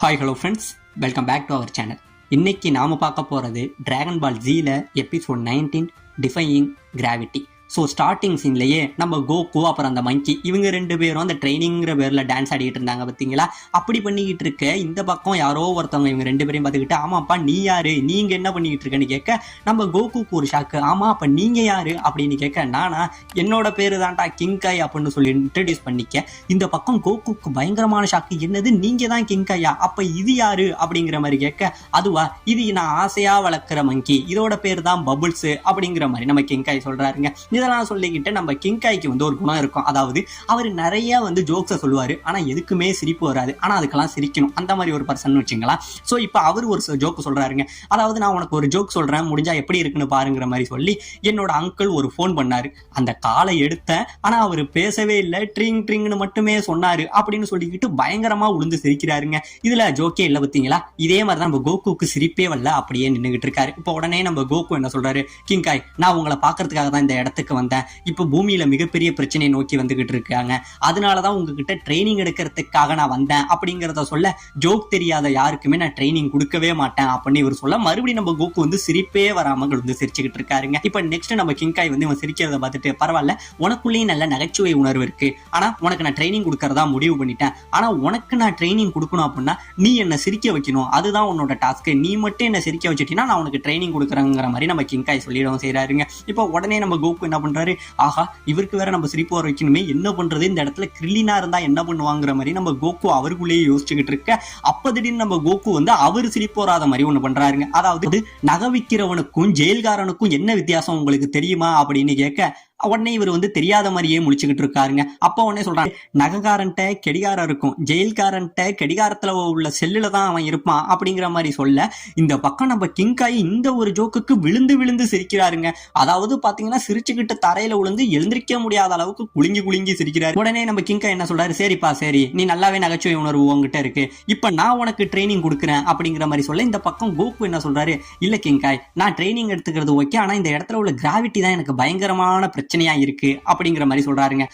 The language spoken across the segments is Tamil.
Hi hello friends, welcome back to our channel. இன்னைக்கு நாம பார்க்க போகிறது டிராகன் பால் ஜீல episode 19 defying gravity. So starting சீன்லேயே நம்ம கோகு அப்புறம் அந்த மங்கி இவங்க ரெண்டு பேரும் அந்த ட்ரைனிங்கிற பேரில் டான்ஸ் ஆடிட்டு இருந்தாங்க பார்த்தீங்களா. அப்படி பண்ணிக்கிட்டு இருக்க இந்த பக்கம் யாரோ ஒருத்தவங்க இவங்க ரெண்டு பேரையும் பார்த்துக்கிட்டு, ஆமாப்பா நீ யாரு, நீங்க என்ன பண்ணிக்கிட்டு இருக்கேன்னு கேட்க நம்ம கோகுக்கு ஒரு ஷாக்கு. ஆமா அப்ப நீங்க யாரு அப்படின்னு கேட்க, நானா என்னோட பேரு தான்டா கிங்காய் அப்படின்னு சொல்லி இன்ட்ரடியூஸ் பண்ணிக்க. இந்த பக்கம் கோகுக்கு பயங்கரமான ஷாக்கு. என்னது நீங்க தான் கிங்காயா, அப்ப இது யாரு அப்படிங்கிற மாதிரி கேட்க, அதுவா இது நான் ஆசையா வளர்க்குற மங்கி, இதோட பேர் தான் பபுள்ஸ் அப்படிங்கிற மாதிரி நம்ம கிங்காய் சொல்றாருங்க. இதெல்லாம் சொல்லிக்கிட்டு நம்ம கிங்காய்க்கு ஒரு குணம் இருக்கும். அதாவது அவர் நிறைய ஜோக்ஸை சொல்லுவாரு, ஆனா எதுக்குமே சிரிப்பு வராது, ஆனா அதுக்கெல்லாம் சிரிக்கணும், அந்த மாதிரி ஒரு பர்சன் வச்சுங்களா. ஸோ இப்போ அவர் ஒரு ஜோக்கு சொல்றாருங்க. அதாவது நான் உனக்கு ஒரு ஜோக் சொல்றேன், முடிஞ்சா எப்படி இருக்குன்னு பாருங்கிற மாதிரி சொல்லி என்னோட அங்கிள் ஒரு ஃபோன் பண்ணாரு. அந்த காலை எடுத்தேன், ஆனா அவர் பேசவே இல்லை, ட்ரிங் ட்ரிங்னு மட்டுமே சொன்னாரு அப்படின்னு சொல்லிக்கிட்டு பயங்கரமா உளுந்து சிரிக்கிறாருங்க. இதுல ஜோக்கே இல்லை பார்த்தீங்களா. இதே மாதிரி தான் நம்ம கோகுக்கு சிரிப்பே வரல, அப்படியே நின்றுகிட்டு இருக்காரு. இப்போ உடனே நம்ம கோகு என்ன சொல்றாரு, கிங்காய் நான் உங்களை பாக்குறதுக்காக தான் இந்த இடத்துக்கு வந்தேன். இப்ப பூமியில மிகப்பெரிய பிரச்சனையை நோக்கி வந்துகிட்டு இருக்காங்க, அதனாலதான் உங்ககிட்ட ட்ரைனிங் எடுக்கிறதுக்காக நான் வந்தேன் அப்படிங்கறத சொல்ல, ஜோக் தெரியாத யாருக்குமே நான் ட்ரைனிங் கொடுக்கவே மாட்டேன் அப்படின்னு இவர் சொல்ல, மறுபடியும் நம்ம கோகு சிரிப்பே வராம சிரிச்சுக்கிட்டு இருக்காருங்க. இப்ப நெக்ஸ்ட் நம்ம கிங்காய் இவன் சிரிக்கிறத பார்த்துட்டு, பரவாயில்ல உனக்குள்ளேயும் நல்ல நகைச்சுவை உணர்வு இருக்கு, ஆனா உனக்கு நான் ட்ரைனிங் கொடுக்கறதா முடிவு பண்ணிட்டேன். ஆனா உனக்கு நான் ட்ரைனிங் கொடுக்கணும் அப்படின்னா நீ என்ன சிரிக்க வைக்கணும், அதுதான் உன்னோட டாஸ்க். நீ மட்டும் என்ன சிரிக்க வச்சுட்டீங்கன்னா நான் உனக்கு ட்ரைனிங் கொடுக்குறேங்கிற மாதிரி நம்ம கிங்காய் சொல்லிடவும் செய்யறாருங்க. இப்போ உடனே நம்ம கோகு என்ன பண்றாரு, ஆஹா இவருக்கு வேற நம்ம சிரிப்பு வர வைக்கணுமே, என்ன பண்றது, இந்த இடத்துல கிரில்லினா இருந்தா என்ன பண்ணுவாங்கிற மாதிரி நம்ம கோகு அவருக்குள்ளேயே யோசிச்சுக்கிட்டு இருக்க. அப்ப திடீர்னு நம்ம கோகு அவர் சிரிப்பு வராத மாதிரி ஒண்ணு பண்றாருங்க. அதாவது நகை விக்கிறவனுக்கும் ஜெயில்காரனுக்கும் என்ன வித்தியாசம் உங்களுக்கு தெரியுமா அப்படின்னு கேட்க, உடனே இவர் தெரியாத மாதிரியே முழிச்சுக்கிட்டு இருக்காருங்க. அப்ப உடனே சொல்றாங்க, நகைக்காரன்ட்ட கெடிகாரம் இருக்கும், ஜெயில்காரன்ட்ட கெடிகாரத்துல உள்ள செல்லுல தான் அவன் இருப்பான் அப்படிங்கிற மாதிரி சொல்ல, இந்த பக்கம் நம்ம கிங்காய் இந்த ஒரு ஜோக்குக்கு விழுந்து விழுந்து சிரிக்கிறாருங்க. அதாவது பாத்தீங்கன்னா சிரிச்சுக்கிட்டு தரையில விழுந்து எழுந்திரிக்க முடியாத அளவுக்கு குலுங்கி குலுங்கி சிரிக்கிறாரு. உடனே நம்ம கிங்காய் என்ன சொல்றாரு, சரிப்பா சரி, நீ நல்லாவே நகைச்சுவை உணர்வு உங்ககிட்ட இருக்கு, இப்ப நான் உனக்கு ட்ரைனிங் கொடுக்குறேன் அப்படிங்கிற மாதிரி சொல்ல, இந்த பக்கம் கோகு என்ன சொல்றாரு, இல்ல கிங்காய் நான் ட்ரைனிங் எடுத்துக்கிறது ஓகே, ஆனா இந்த இடத்துல உள்ள கிராவிட்டி தான் எனக்கு பயங்கரமான பிரச்சனையா இருக்கு அப்படிங்கிற மாதிரி சொல்றாருங்க.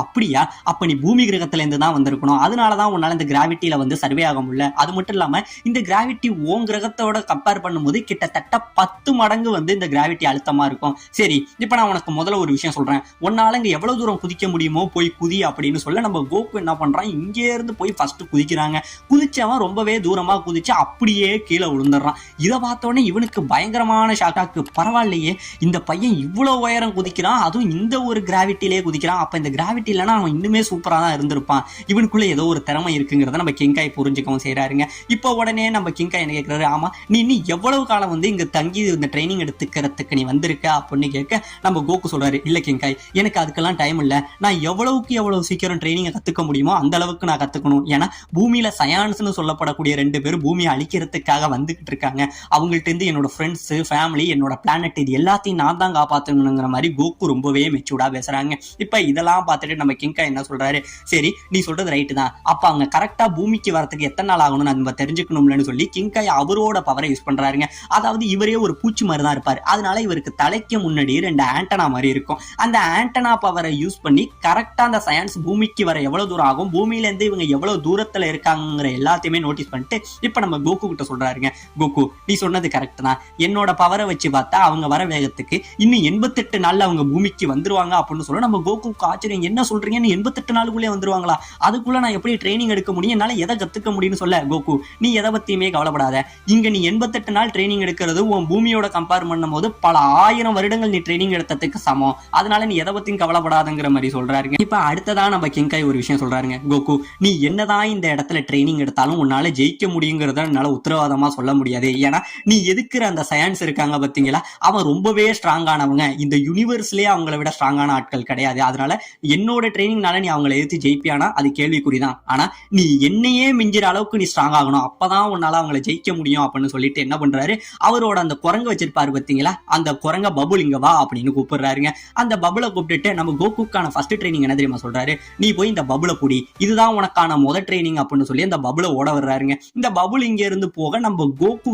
அப்படியா, அப்ப நீ பூமி கிரகத்துல இருந்து தான் வந்திருக்கணும், அதனாலதான் உன்னால இந்த கிராவிட்டியில சர்வே ஆக முடியல. அது மட்டும் இல்லாம இந்த கிராவிட்டி உன் கிரகத்தோட கம்பேர் பண்ணும்போது கிட்டத்தட்ட 10 மடங்கு இந்த கிராவிட்டி அழுத்தமா இருக்கும். சரி இப்ப நான் உனக்கு முதல்ல ஒரு விஷயம் சொல்றேன், உன்னால இங்க எவ்வளவு தூரம் குதிக்க முடியுமோ போய் குதி அப்படின்னு சொல்ல, நம்ம கோகு என்ன பண்றான், இங்கே இருந்து போய் ஃபர்ஸ்ட் குதிக்கிறாங்க. குதிச்சவன் ரொம்பவே தூரமா குதிச்சு அப்படியே கீழே விழுந்துடுறான். இதை பார்த்தோன்னே இவனுக்கு பயங்கரமான ஷாக்காக்கு. பரவாயில்லையே இந்த பையன் இவ்வளவு உயரம் குதிக்கிறான், அதுவும் இந்த ஒரு கிராவிட்டிலே குதிக்கிறான், அப்ப இந்த கிராவிட்டி இல்லைன்னா அவன் இன்னுமே சூப்பரா தான் இருந்திருப்பான், இவனுக்குள்ள ஏதோ ஒரு திறமை இருக்குங்கிறத நம்ம கிங்காய் புரிஞ்சுக்கவும் செய்யறாருங்க. இப்போ உடனே நம்ம கிங்காய் என்ன கேட்கிறாரு, ஆமா நீ எவ்வளவு காலம் இங்க தங்கி இந்த ட்ரைனிங் எடுத்துக்கிறதுக்கு நீ வந்திருக்க அப்படின்னு கேட்க, நம்ம கோகு சொல்றாரு, இல்ல கிங்காய் எனக்கு அதுக்கெல்லாம் டைம் இல்ல, நான் எவ்வளவுக்கு எவ்வளவு சீக்கிரம் ட்ரைனிங்கை கத்துக்க முடியுமோ அந்த அளவுக்கு நான் கத்துக்கணும். ஏன்னா பூமியில சயான்ஸ்னு சொல்லப்படக்கூடிய 2 பேர் பூமியை அழிக்கிறதுக்காக வந்துகிட்டு இருக்காங்க, அவங்கள்ட்ட இருந்து என்னோட ஃப்ரெண்ட்ஸ், ஃபேமிலி, என்னோட பிளானட் இது எல்லாத்தையும் நான் தான் காப்பாற்றணுங்கிற மாதிரி கோகு ரொம்பவே மெச்சூர்டா பேசுறாங்க. இப்ப இதெல்லாம் பார்த்துட்டு நம்ம கிங்காய் என்ன சொல்றாரு, சரி நீ சொல்றது ரைட்டு தான், அப்ப அவங்க கரெக்டா பூமிக்கு வரதுக்கு எத்தனை நாள் ஆகணும்னு நம்ம தெரிஞ்சுக்கணும்னு சொல்லி கிங்காய் அவரோட பவரை யூஸ் பண்றாருங்க. அதாவது இவரே ஒரு பூச்சி மாதிரி தான் இருப்பாரு, அதனால இவருக்கு தலைக்கு முன்னாடி 2 ஆண்டனா மாதிரி இருக்கும். அந்த ஆண்டனா பவரை யூஸ் பண்ணி கரெக்டா அந்த சயின்ஸ் பூமிக்கு வர எவ்வளவு தூரம் ஆகும், பூமியில இருந்து இவங்க எவ்வளவு தூரத்துல இருக்காங்கிற எல்லாத்தையுமே நோட்டீஸ் பண்ணிட்டு இப்ப நம்ம கோகு கிட்ட சொல்றாருங்க, கோகு நீ சொன்னது கரெக்ட் தான், என்னோட பவரை வச்சு பார்த்தா அவங்க வர வேகத்துக்கு இன்னும் 88 நாள்ல அவங்க பூமிக்கு வந்துருவாங்க அப்படின்னு சொல்ல, நம்ம கோகுக்கு ஆச்சரியம், என்ன சொல்றீங்க, 88 நாளுக்குள்ளே வந்துருவாங்களா, அதுக்குள்ள நான் எப்படி ட்ரைனிங் எடுக்க முடியும், என்னால எதை கத்துக்க முடியும்னு சொல்ல, கோகு நீ எதை பத்தியுமே கவலைப்படாத, இங்க நீ 88 நாள் ட்ரைனிங் எடுக்கிறது உன் பூமியோட கம்பேர் பண்ணும் போது பல 1000 வருடங்கள் நீ ட்ரைனிங் எடுத்ததுக்கு சமம், அதனால நீ எதை பத்தியும் கவலைப்படாதுங்கிற மாதிரி சொல்றாருங்க. இப்ப அடுத்ததா நம்ம கிங்காய் ஒரு விஷயம் சொல்றாருங்க, கோகு நீ என்னதான் இந்த இடத்துல ட்ரைனிங் எடுத்தாலும் உன்னால ஜெயிக்க முடியுங்கிறத என்னால உத்தரவாதமா சொல்ல முடியாது, ஏன்னா நீ எதுக்குற அந்த சயின்ஸ் இருக்காங்க பாத்தீங்களா, அவன் ரொம்பவே ஸ்ட்ராங்கானவங்க, இந்த யூனிவர்ஸ்லயே அவங்கள விட ஸ்ட்ராங்கான ஆட்கள் கிடையாது, அதனால என்னோட ட்ரைனிங்னால நீ அவங்களை எதிர்த்து ஜெயிப்பியானா அது கேள்விக்குறிதான், ஆனா நீ என்னையே மிஞ்சிற அளவுக்கு நீ ஸ்ட்ராங் ஆகணும், அப்பதான் உன்னால அவங்களை ஜெயிக்க முடியும் அப்படின்னு சொல்லிட்டு என்ன பண்றாரு, அவரோட அந்த குரங்கு வச்சிருப்பாரு பாத்தீங்களா, அந்த குரங்க பபுள் இங்க வா அப்படின்னு கூப்பிடுறாருங்க. அந்த பபுளை கூப்பிட்டுட்டு நம்ம கோகுக்கான ஃபர்ஸ்ட் ட்ரைனிங் என்ன தெரியுமா சொல்றாரு, நீ போய் இந்த பபுளை புடி, இதுதான் உனக்கான முதல் ட்ரைனிங் அப்படின்னு சொல்லி அந்த பபுளை ஓட வர்றாருங்க. இந்த பபுள் இங்க இருந்து போக நம்ம கோகு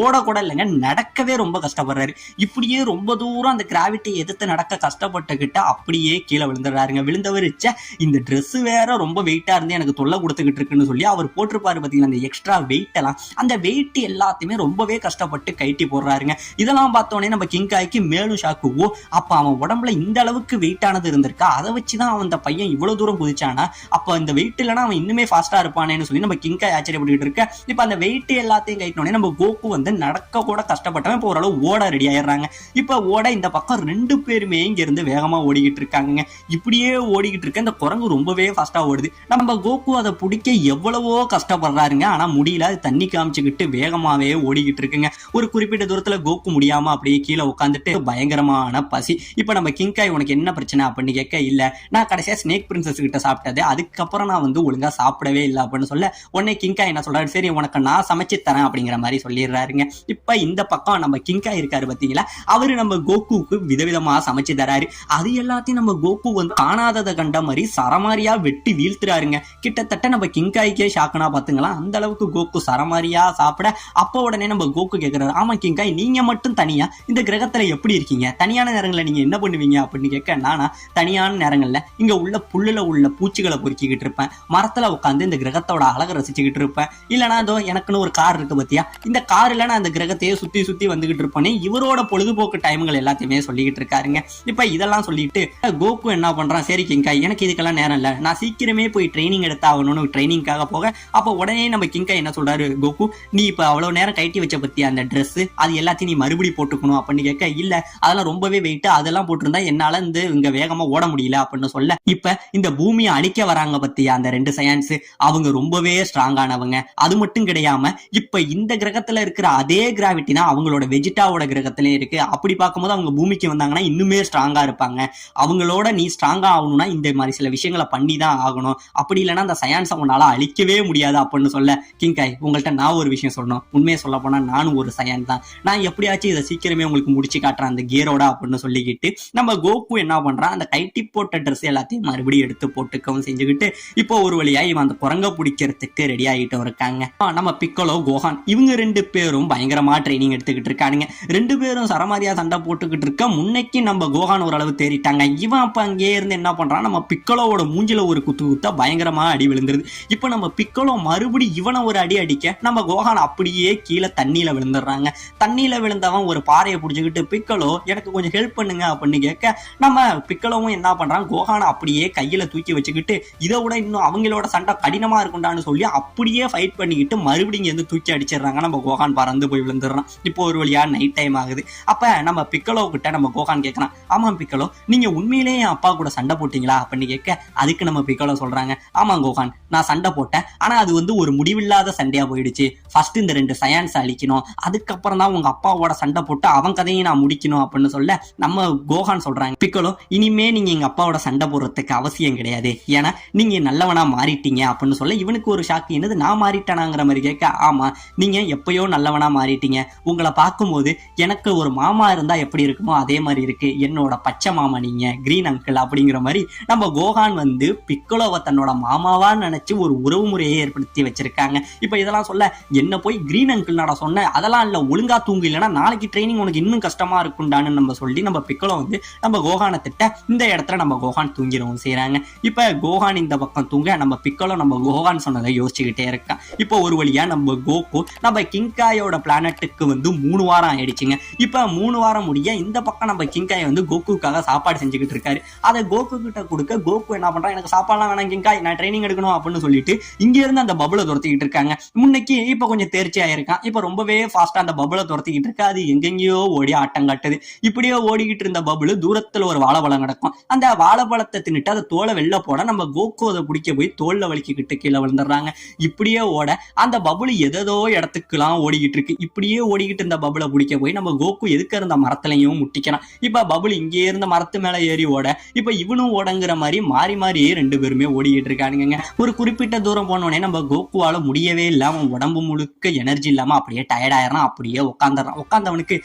ஓட கூட இல்லைங்க, நடக்கவே ரொம்ப கஷ்டப்படுறாரு. இப்படியே ரொம்ப தூரம் அந்த கிராவிட்டி எதிர்த்து நடக்க கஷ்டப்பட்டுக்கிட்ட அப்படியே கீழே விழுந்துடுறாருங்க. விழுந்தவர் இந்த ட்ரெஸ் வேற ரொம்ப வெயிட்டா இருந்து எனக்கு தொல்லை கொடுத்துக்கிட்டு இருக்குன்னு சொல்லி அவர் போட்டிருப்பாரு பார்த்தீங்கன்னா அந்த எக்ஸ்ட்ரா வெயிட் எல்லாம், அந்த வெயிட் எல்லாத்தையுமே ரொம்பவே கஷ்டப்பட்டு கைட்டி போடுறாருங்க. இதெல்லாம் பார்த்தோன்னே நம்ம கிங்காய்க்கு மேலும் ஷாக்கு. ஓ, அப்ப அவன் உடம்புல இந்த அளவுக்கு வெயிட்டானது இருந்திருக்கா, அதை வச்சுதான் அவன் அந்த பையன் இவ்வளவு தூரம் குதிச்சானா, அப்ப இந்த வெயிட் இல்லைன்னா அவன் இன்னுமே ஃபாஸ்டா இருப்பானேன்னு சொல்லி நம்ம கிங்காய் ஆச்சரியப்பட்டு இருக்க. இப்ப அந்த வெயிட் எல்லாத்தையும் கைட்டினோடனே நம்ம கோகு நடக்க கூட கஷ்டப்பட்டவன் இப்ப ஓரளவு ஓட ரெடி ஆயிடுறாங்க. இப்ப ஓட இந்த பக்கம் 2 பேருமே இங்க இருந்து வேகமா ஓடிக்கிட்டு இருக்காங்க. இப்படியே ஓடிக்கிட்டு இருக்க இந்த குரங்கு ரொம்பவே ஃபாஸ்டா ஓடுது. நம்ம கோகு அதை பிடிக்க எவ்வளவோ கஷ்டப்படுறாருங்க, ஆனா முடியல. அது தண்ணி காமிச்சுக்கிட்டு வேகமாவே ஓடிக்கிட்டு இருக்குங்க. ஒரு குறிப்பிட்ட தூரத்துல கோகு முடியாம அப்படியே கீழே உட்காந்துட்டு பயங்கரமான பசி. இப்ப நம்ம கிங்காய் உனக்கு என்ன பிரச்சனை அப்படின்னு கேட்க, இல்ல நான் கடைசியா ஸ்னேக் பிரின்சஸ் கிட்ட சாப்பிட்டது, அதுக்கப்புறம் நான் ஒழுங்கா சாப்பிடவே இல்லை அப்படின்னு சொல்ல, உடனே கிங்காய் என்ன சொல்றாரு, சரி உனக்கு நான் சமைச்சு தரேன் அப்படிங்கிற மாதிரி சொல்லிடுறாருங்க. இப்ப இந்த பக்கம் நம்ம கிங்காய் இருக்காரு பாத்தீங்களா, அவரு நம்ம கோகுக்கு விதவிதமா சமைச்சு தராரு. அது எல்லாத்தையும் நம்ம கோகு காணாததை கண்ட மாதிரி சரமாரியா வெட்டி வீழ்த்துறாருங்க. கிட்டத்தட்ட நம்ம கிங்காய்க்கே ஷாக்குனா பாத்துங்களா, அந்த அளவுக்கு கோகு சரமாரியா சாப்பிட. அப்ப உடனே நம்ம கோகு கேட்கிறாரு, ஆமா கிங்காய் நீங்க மட்டும் தனியா இந்த கிரகத்துல எப்படி இருக்கீங்க, தனியான நேரங்கள்ல நீங்க என்ன பண்ணுவீங்க அப்படின்னு கேட்க, நானா தனியான நேரங்கள்ல இங்க உள்ள புல்லுல உள்ள பூச்சிகளை பொறுக்கிக்கிட்டு இருப்பேன், மரத்துல உட்காந்து இந்த கிரகத்தோட அழகை ரசிச்சுக்கிட்டு இருப்பேன், இல்லனா அதோ எனக்குன்னு ஒரு கார் இருக்கு பத்தியா, இந்த கார்ல நான் அந்த கிரகத்தையே சுத்தி சுத்தி வந்துகிட்டு இருப்பேன்னு இவரோட பொழுதுபோக்கு டைம்கள் எல்லாத்தையுமே சொல்லிக்கிட்டு இருக்காருங்க. இப்ப இதெல்லாம் சொல்லிட்டு கோகு என்ன பண்றான், சரி கிங்காய் எனக்கு இதுக்கெல்லாம் நேரம் இல்ல, நான் சீக்கிரமே போய் ட்ரைனிங் எடுத்தாகணும்னு ட்ரைனிங்காக போக, அப்ப உடனே நம்ம கிங்காய் என்ன சொல்றாரு, கோகு நீ இப்ப அவ்வளவு நேரம் கைட்டி வச்ச பத்தியா அந்த ட்ரெஸ், அது எல்லாத்தையும் நீ மறுபடி போட்டுக்கணும் அப்படின்னு கேட்க, இல்ல அதெல்லாம் ரொம்பவே வெயிட், அதெல்லாம் போட்டிருந்தா என்னால இங்க வேகமா ஓட முடியல அப்படின்னு சொல்ல, இப்ப இந்த பூமியை அழிக்க வராங்க பத்தியா அந்த 2 சயின்ஸ், அவங்க ரொம்பவே ஸ்ட்ராங்கானவங்க. அது மட்டும் கிடையாம இப்ப இந்த கிரகத்துல இருக்கிற அதே கிராவிட்டி தான் அவங்களோட வெஜிடாவோட கிரகத்திலே இருக்கு. அப்படி பார்க்கும்போது அவங்க பூமிக்கு வந்தாங்கன்னா இன்னுமே ஸ்ட்ராங்கா இருப்பாங்க. அவங்களோட நீ ஸ்ட்ராங்கா ஆகணும்னா இந்த மாதிரி சில விஷயங்களை பண்ணி தான் ஆகணும், அப்படி இல்லைன்னா அந்த சயின்ஸை உன்னால அழிக்கவே முடியாது அப்படின்னு சொல்ல, கிங்காய் உங்கள்கிட்ட நான் ஒரு விஷயம் சொல்லணும், உண்மையை சொல்ல போனா நானும் ஒரு சயின்ஸ் தான், நான் எப்படியாச்சும் இதை சீக்கிரமே உங்களுக்கு முடிச்சு காட்டுறேன் அந்த கியரோட அப்படின்னு சொல்லிக்கிட்டு நம்ம கோகு என்ன பண்றான், அந்த கைட்டி போட்ட ட்ரெஸ் எல்லாத்தையும் மறுபடியும் எடுத்து போட்டுக்கவும் செஞ்சுக்கிட்டு இப்போ ஒரு வழியா இவன் அந்த குரங்க பிடிக்கிறதுக்கு ரெடி ஆகிட்டு இருக்காங்க. நம்ம பிக்கலோ கோஹான் இவங்க 2 பேரும் பயங்கரமா ட்ரைனிங் எடுத்துக்கிட்டு இருக்கானுங்க. 2 பேரும் சரமாரியா சண்டை போட்டுக்கிட்டு இருக்க. முன்னைக்கு நம்ம கோஹான் ஓரளவு தேறிட்டாங்க. இவன் அப்ப அங்கே இருந்து என்ன பண்றான், நம்ம பிக்கலோட மூஞ்சில ஒரு குத்த பயங்கரமா அடி விழுந்துருது. இப்ப நம்ம பிக்கலோ மறுபடி இவனை ஒரு அடி அடிக்க நம்ம கோஹான் அப்படியே கீழே தண்ணியில விழுந்துடுறாங்க. தண்ணியில விழுந்தவன் ஒரு பாறையை பிடிச்சிக்கிட்டு, பிக்கலோ எனக்கு கொஞ்சம் ஹெல்ப் பண்ணுங்க அப்படின்னு கேட்க, நம்ம பிக்கலோவும் என்ன பண்றான், கோஹானை அப்படியே கையில தூக்கி வச்சுக்கிட்டு இதை விட இன்னும் அவங்களோட சண்டை கடினமா இருக்கும்டான்னு சொல்லி அப்படியே ஃபைட் பண்ணிக்கிட்டு மறுபடியும் இங்க இருந்து தூக்கி அடிச்சிடுறாங்க. நம்ம கோஹான் பறந்து போய் விழுந்துடுறான். இப்போ ஒரு வழியா நைட் டைம் ஆகுது. அப்ப நம்ம பிக்கலோ கிட்ட நம்ம கோஹான் கேட்கறான், ஆமா பிக்கலோ நீங்க உண்மையிலேயே என் அப்பா கூட சண்டை போட்டீங்களா அப்படின்னு கேட்க, அதுக்கு நம்ம பிக்கலோ சொல்றாங்க, ஆமா கோஹான் நான் சண்டை போட்டேன், ஆனா அது ஒரு முடிவில்லாத சண்டையா போயிடுச்சு. ஃபர்ஸ்ட் இந்த 2 சயின்ஸ் அழிக்கணும், அதுக்கப்புறம் தான் உங்க அப்பாவோட சண்டை போட்டு அவன் கதையை நான் முடிக்கணும் அப்படின்னு சொல்ல, நம்ம கோஹான் சொல்றாங்க, பிக்கலோ இனிமே நீங்க எங்க அப்பாவோட சண்டை போடுறதுக்கு அவசியம் கிடையாது, ஏன்னா நீங்க நல்லவனா மாறிட்டீங்க அப்படின்னு சொல்ல, இவனுக்கு ஒரு ஷாக்கு, என்னது நான் மாறிட்டானாங்கிற மாதிரி கேட்க, ஆமா நீங்க எப்பயோ நல்லவனா மாறிட்டீங்க, உங்களை பார்க்கும்போது எனக்கு ஒரு மாமா இருந்தா எப்படி இருக்குமோ அதே மாதிரி இருக்கு, என்னோட பச்சை மாமா நீங்க, கிரீன் அங்கிள் அப்படிங்கிற மாதிரி நம்ம கோஹான் பிக்கலோவை தன்னோட மாமாவா நினைச்சு ஒரு உறவு முறையை ஏற்படுத்தி வச்சிருக்காங்க. இப்ப இதெல்லாம் சொல்ல, என்ன போய் கிரீன் அங்கிள் நான் சொன்ன, அதெல்லாம் இல்ல, ஒழுங்கா தூங்கு, இல்லைன்னா நாளைக்கு ட்ரைனிங் உனக்கு இன்னும் கஷ்டமா இருக்கும்டான்னு நம்ம சொல்லி நம்ம பிக்கலோ நம்ம கோஹானை திட்ட, இந்த இடத்துல நம்ம கோஹான் தூங்கிடவும் செய்யறாங்க. இப்ப கோஹான் இந்த பக்கம் தூங்க, நம்ம பிக்கலோ நம்ம கோஹான் சொன்னதை யோசிச்சுக்கிட்டே இருக்கான். இப்போ ஒரு வழியா நம்ம கோகு நம்ம கிங்காயோட பிளானட்டுக்கு 3 வாரம் ஆயிடுச்சுங்க. இப்ப 3 வாரம் முடிய இந்த பக்கம் நம்ம கிங்காய் கோகுக்காக சாப்பாடு செஞ்சுக்கிட்டு இருக்காரு. அதை கோகு கிட்ட கொடுக்க, கோகு என்ன பண்றான், எனக்கு சாப்பாடுலாம் வேணாம் கிங்காய், நான் ட்ரைனிங் எடுக்கணும் அப்படின்னு சொல்லிட்டு இங்க இருந்து அந்த பபுளை துரத்திக்கிட்டு இருக்காங்க. முன்னைக்கு இப்ப கொஞ்சம் தேர்ச்சி ஆயிருக்கான், இப்ப ரொம்பவே ஃபாஸ்டா அந்த பபுளை துரத்திக்கிட்டு இருக்கு. அது எங்கெங்கயோ ஓடி ஆட்டம் காட்டுது. இப்படியோ ஓடிக்கிட்டு இருந்த பபுளு தூரத்துல ஒரு வாழைப்பழம் கிடக்கும். அந்த வாழைப்பழத்தை தின்னுட்டு அதை தோலை வெளில போட, நம்ம கோகு அதை பிடிக்க போய் தோல்ல வலிக்கிட்டு கீழே விழுந்துடுறாங்க. இப்படியே ஓட அந்த பபுளு எதோ இடத்துக்குலாம் ஓடிக்கிட்டு இருக்கு. இப்படியே ஓடிக்கிட்டு இருந்த பபுளை பிடிக்க போய் நம்ம கோகு எதுக்க இருந்த மரத்துலையும் முட்டிக்கிறான். இப்ப பபுள் இங்கே இருந்த மரத்து மேல ஏறி ஓட, இப்ப இவனும் ஓடங்கிற மாதிரி மாறி மாறி 2 பேருமே ஓடிக்கிட்டு இருக்கானுங்க. ஒரு குறிப்பிட்ட தூரம் போனோடனே நம்ம கோகுவால முடியவே இல்லாம உடம்பு முழுக்க எனர்ஜி இல்லாம அப்படியே டயர்ட் ஆயிடறான். அப்படியே உட்காந்தவனுக்கு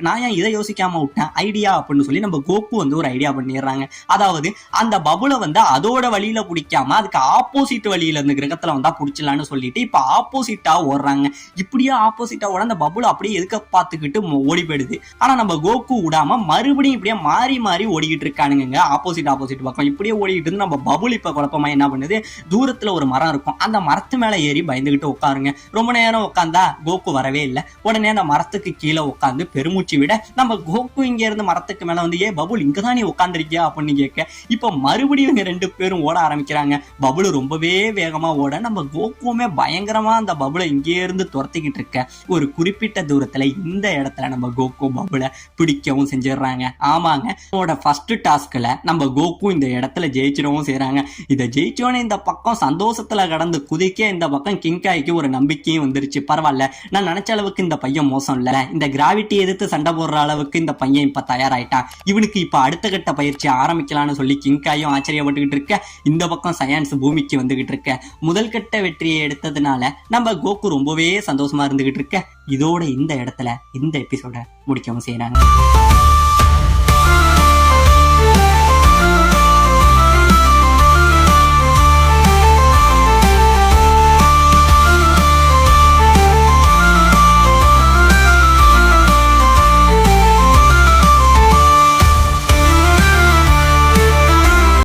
நான் ஏன் இதை யோசிக்காம விட்டேன் ஐடியா அப்படின்னு சொல்லி நம்ம கோகு ஒரு ஐடியா பண்ணிடுறாங்க. அதாவது அந்த பபுளை அதோட வழியில பிடிக்காம அதுக்கு ஆப்போசிட் வழியில இருந்து கிரகத்துல வந்தா பிடிச்சலான்னு சொல்லிட்டு இப்ப ஆப்போசிட்டா ஓடுறாங்க. இப்படியே ஆப்போசிட்டா ஓட அந்த பபுளை அப்படியே எதுக்க பார்த்துக்கிட்டு ஓடி போயிடுது. ஆனா நம்ம கோகு விடாம மறுபடியும் இப்படியே மாறி மாறி ஓடிக்கிட்டு இருக்கானுங்க ஆப்போசிட் பக்கம். இப்படியே ஓடிக்கிட்டு இருந்து நம்ம பபுள் இப்ப குழப்பமா என்ன பண்ணுது, தூரத்துல ஒரு மரம் இருக்கும், அந்த மரத்து மேல ஏறி பயந்துகிட்டு உட்காருங்க. ரொம்ப நேரம் உட்காந்தா கோகு வரவே இல்லை. உடனே அந்த மரத்துக்கு கீழே உட்காந்து பெருமூச்சு விட நம்ம கோகு இங்க இருந்து மரத்துக்கு மேல வந்து, ஏ பபுள் இங்கதான் நீ உட்காந்துருக்கியா அப்படின்னு கேட்க, இப்ப மறுபடியும் இவங்க 2 பேரும் ஓட ஆரம்பிக்கிறாங்க. பபுள் ரொம்பவே வேகமா ஓட நம்ம கோகுவுமே பயங்கரமா அந்த பபுளை இங்கே இருந்து துரத்திக்கிட்டு இருக்க. ஒரு குறிப்பிட்ட தூரத்துல இந்த இடத்துல நம்ம கோகு பபுளை பிடிக்கவும் செஞ்சிடறாங்க. ஆமாங்க, ஃபர்ஸ்ட் டாஸ்க்ல நம்ம கோகு இந்த இடத்துல ஜெயிச்சிடவும் செய்யறாங்க. இதை ஜெயிச்சோன்னு இந்த பக்கம் சந்தோஷத்துல கடந்து குதிக்க, இந்த பக்கம் கிங்காய்க்கு ஒரு நம்பிக்கையும் வந்துருச்சு. பரவாயில்ல, நான் நினைச்ச அளவுக்கு இந்த பையன் மோசம் இல்ல, இந்த கிராவிட்டி எதிர்த்து சண்டை போடுற அளவுக்கு இந்த பையன் இப்ப தயாராயிட்டான், இவனுக்கு இப்ப அடுத்த கட்ட பயிற்சி ஆரம்பிக்கலாம்னு சொல்லி கிங்காயும் ஆச்சரியப்பட்டுக்கிட்டு இருக்க. இந்த பக்கம் சயான்ஸ் பூமிக்கு வந்துகிட்டு இருக்க. முதல் கட்ட வெற்றியை எடுத்ததுனால நம்ம கோகு ரொம்பவே சந்தோஷமா இருந்துகிட்டு இருக்க. இதோட இந்த இடத்துல இந்த எபிசோட முடிக்கவும் செய்யறாங்க.